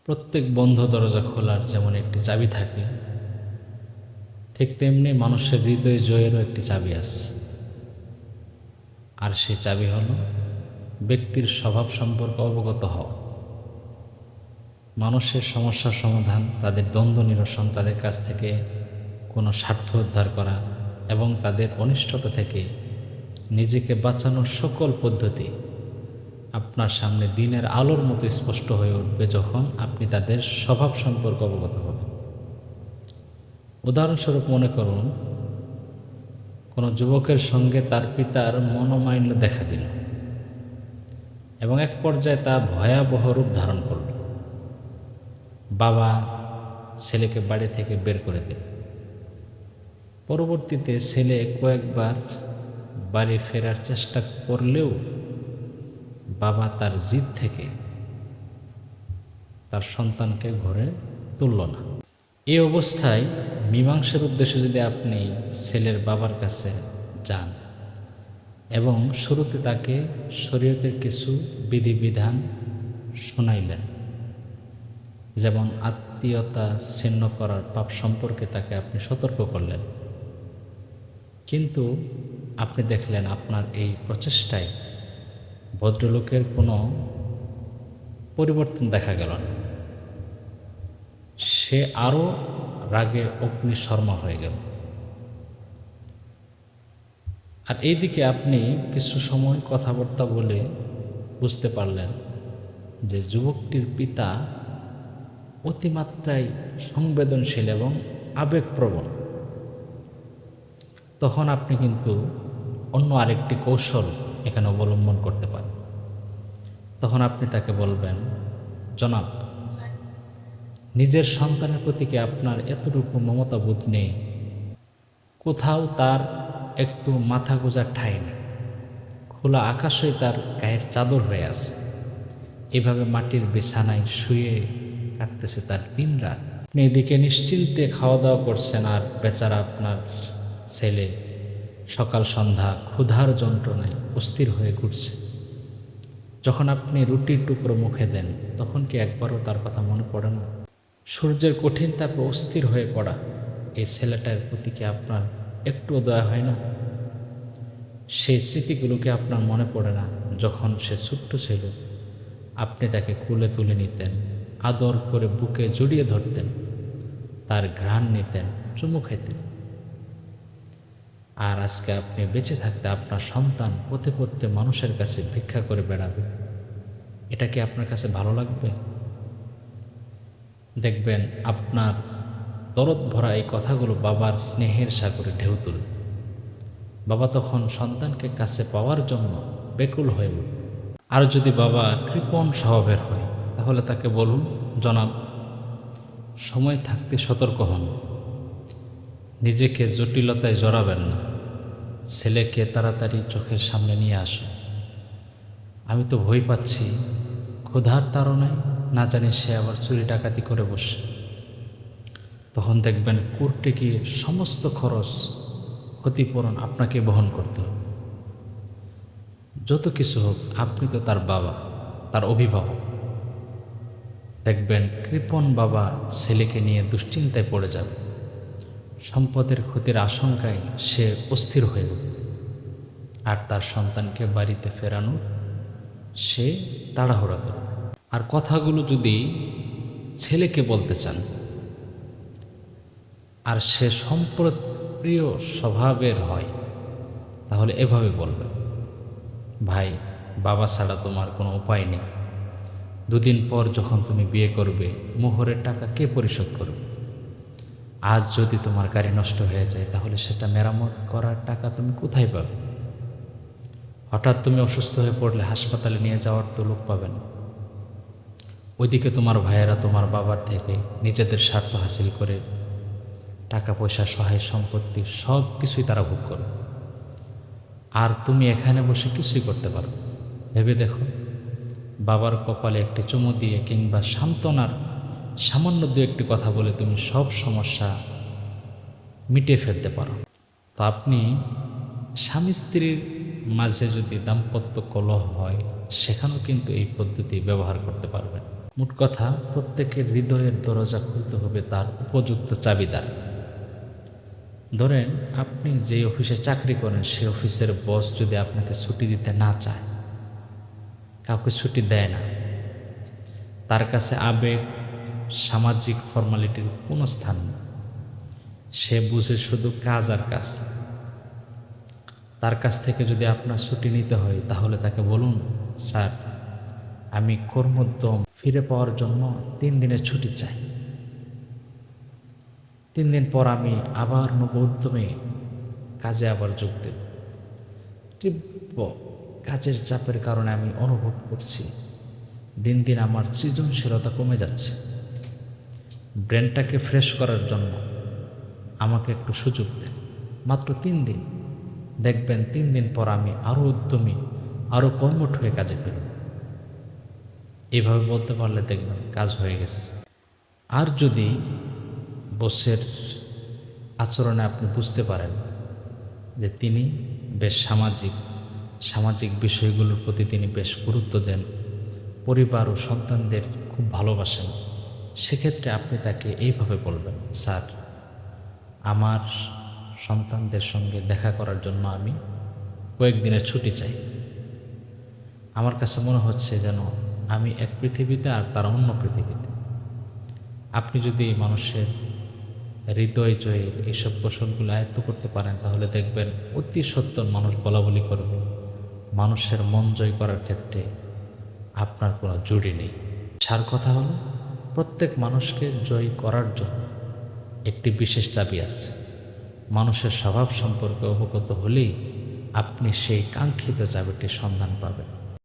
প্রত্যেক বন্ধ দরজা খোলার যেমন একটি চাবি থাকে, ঠিক তেমনি মানুষের হৃদয় জয়েরও একটি চাবি আছে। আর সেই চাবি হলো ব্যক্তির স্বভাব সম্পর্কে অবগত হওয়া, মানুষের সমস্যার সমাধান, তাদের দ্বন্দ্ব নিরসন, তাদের কাছ থেকে কোনো স্বার্থ উদ্ধার করা এবং তাদের অনিষ্টতা থেকে নিজেকে বাঁচানোর সকল পদ্ধতি আপনার সামনে দিনের আলোর মতো স্পষ্ট হয়ে উঠবে যখন আপনি তাদের স্বভাব সম্পর্কে অবগত হবেন। উদাহরণস্বরূপ মনে করুন, কোনো যুবকের সঙ্গে তার পিতার মনোমালিন্য দেখা দিল এবং এক পর্যায়ে তা ভয়াবহ রূপ ধারণ করল। বাবা ছেলেকে বাড়ি থেকে বের করে দিল। পরবর্তীতে ছেলে কয়েকবার বাড়ি ফেরার চেষ্টা করলেও বাবা তার জিদ থেকে তার সন্তানকে ঘরে তুলল না। এই অবস্থায় মীমাংসার উদ্দেশ্যে যদি আপনি ছেলের বাবার কাছে যান এবং শুরুতে তাকে শরীয়তের কিছু বিধিবিধান শোনাইলেন, যেমন আত্মীয়তা ছিন্ন করার পাপ সম্পর্কে তাকে আপনি সতর্ক করলেন, কিন্তু আপনি দেখলেন আপনার এই প্রচেষ্টায় ভদ্রলোকের কোনো পরিবর্তন দেখা গেল না, সে আরও রাগে অগ্নিশর্মা হয়ে গেল। আর এইদিকে আপনি কিছু সময় কথাবার্তা বলে বুঝতে পারলেন যে যুবকটির পিতা অতিমাত্রায় সংবেদনশীল এবং আবেগপ্রবণ। তখন আপনি কিন্তু অন্য আরেকটি কৌশল এখানে অবলম্বন করতে পারেন। তখন আপনি তাকে বলবেন, জনাব, নিজের সন্তানের প্রতি কি আপনার এতটুকু মমতাবোধ নেই? কোথাও তার একটু মাথা গোঁজার ঠাঁই নেই, খোলা আকাশই তার গায়ের চাদর হয়ে আছে, এভাবে মাটির বিছানায় শুয়ে কাটতেছে তার দিন রাত। আপনি এদিকে নিশ্চিন্তে খাওয়া দাওয়া করছেন, আর বেচারা আপনার ছেলে সকাল সন্ধ্যা ক্ষুধার যন্ত্রণায় অস্থির হয়ে ঘুরছে। যখন আপনি রুটির টুকরো মুখে দেন, তখন কি একবারও তার কথা মনে পড়ে না? সূর্যের কঠিন তাপে অস্থির হয়ে পড়া এই ছেলেটার প্রতি কি আপনার একটুও দয়া হয় না? সেই স্মৃতিগুলোকে আপনার মনে পড়ে না যখন সে ছোট্ট ছিল, আপনি তাকে কুলে তুলে নিতেন, আদর করে বুকে জড়িয়ে ধরতেন, তার ঘ্রাণ নিতেন, চুমু খেতেন। আর আজকে আপনি বেঁচে থাকতে আপনার সন্তান পথে পথে মানুষের কাছে ভিক্ষা করে বেড়াবে, এটা কি আপনার কাছে ভালো লাগবে? দেখবেন আপনার দরদ ভরা এই কথাগুলো বাবার স্নেহের সাগরে ঢেউ তুলবে। বাবা তখন সন্তানকে কাছে পাওয়ার জন্য বেকুল হয়ে উঠবে। আর যদি বাবা কৃপণ স্বভাবের হয়, তাহলে তাকে বলুন, জনাব, সময় থাকতে সতর্ক হন, নিজেকে জটিলতায় জড়াবেন না, ছেলেকে তাড়াতাড়ি চোখের সামনে নিয়ে আসুন। আমি তো ভয় পাচ্ছি, ক্ষুধার তাড়নায় না জানি সে আবার চুরি ডাকাতি করে বসে। তখন দেখবেন কোর্টে গিয়ে সমস্ত খরচ ক্ষতিপূরণ আপনাকে বহন করতে হবে। যত কিছু হোক, আপনি তো তার বাবা, তার অভিভাবক। দেখবেন কৃপণ বাবা ছেলেকে নিয়ে দুশ্চিন্তায় পড়ে যাবে, সম্পদের ক্ষতির আশঙ্কায় সে অস্থির হয়ে উঠবে, আর তার সন্তানকে বাড়িতে ফেরানো সে তাড়াহুড়া করবে। আর কথাগুলো যদি ছেলেকে বলতে চান আর সে সম্প্রপ্রিয় স্বভাবের হয়, তাহলে এভাবে বলবেন, ভাই, বাবা ছাড়া তোমার কোনো উপায় নেই। দুদিন পর যখন তুমি বিয়ে করবে, মোহরের টাকা কে পরিশোধ করবে? আজ যদি তোমার গাড়ি নষ্ট হয়ে যায়, তাহলে সেটা মেরামত করার টাকা তুমি কোথায় পাবে? হঠাৎ তুমি অসুস্থ হয়ে পড়লে হাসপাতালে নিয়ে যাওয়ার তো লোক পাবে না। ওইদিকে তোমার ভাইয়েরা তোমার বাবার থেকে নিজেদের স্বার্থ হাসিল করে টাকা পয়সা, সহায় সম্পত্তি সব কিছুই তারা ভোগ করে, আর তুমি এখানে বসে কিছুই করতে পারো। ভেবে দেখো, বাবার কপালে একটি চুমু দিয়ে কিংবা সান্ত্বনার সামান্য দু একটি কথা বলে তুমি সব সমস্যা মিটিয়ে ফেলতে পারো। তো আপনি স্বামী স্ত্রীর মাঝে যদি দাম্পত্য কলহ হয়, সেখানেও কিন্তু এই পদ্ধতি ব্যবহার করতে পারবেন। মোট কথা, প্রত্যেকের হৃদয়ের দরজা খুলতে হবে তার উপযুক্ত চাবিদার। ধরেন আপনি যে অফিসে চাকরি করেন সেই অফিসের বস যদি আপনাকে ছুটি দিতে না চায়, কাউকে ছুটি দেয় না, তার কাছে আবেগ সামাজিক ফর্মালিটির কোনো স্থান নেই। সে বুঝে শুধু কাজ আর কাজ। তার কাছ থেকে যদি আপনার ছুটি নিতে হয় তাহলে তাকে বলুন, স্যার আমি কর্মোদ্যম ফিরে পাওয়ার জন্য 3 দিনের ছুটি চাই। 3 দিন পর আমি আবার নব উদ্যমে কাজে আবার যোগ দেব। তীব্র কাজের চাপের কারণে আমি অনুভব করছি দিন দিন আমার সৃজনশীলতা কমে যাচ্ছে। ব্রেনটাকে ফ্রেশ করার জন্য আমাকে একটু সুযোগ দেন, মাত্র 3 দিন। দেখবেন 3 দিন পর আমি আরও উদ্যমী, আরও কর্মঠ হয়ে কাজে ফিরব। এইভাবে বলতে পারলে দেখবেন কাজ হয়ে গেছে। আর যদি বসের আচরণে আপনি বুঝতে পারেন যে তিনি বেশ সামাজিক বিষয়গুলোর প্রতি তিনি বেশ গুরুত্ব দেন, পরিবার ও সন্তানদের খুব ভালোবাসেন, সেক্ষেত্রে আপনি তাকে এইভাবে বলবেন, স্যার আমার সন্তানদের সঙ্গে দেখা করার জন্য আমি কয়েকদিনের ছুটি চাই। আমার কাছে মনে হচ্ছে যেন আমি এক পৃথিবীতে আর তারা অন্য পৃথিবীতে। আপনি যদি মানুষের হৃদয় জয়ের এইসব কৌশলগুলো আয়ত্ত করতে পারেন তাহলে দেখবেন অতি সত্বর মানুষ বলাবলি করবে। মানুষের মন জয় করার ক্ষেত্রে আপনার কোনো জুড়ি নেই। সার কথা হলো, প্রত্যেক মানুষকে জয় করার জন্য একটি বিশেষ চাবি আছে। মানুষের স্বভাব সম্পর্কে অবগত হলেই আপনি সেই কাঙ্ক্ষিত চাবিটির সন্ধান পাবেন।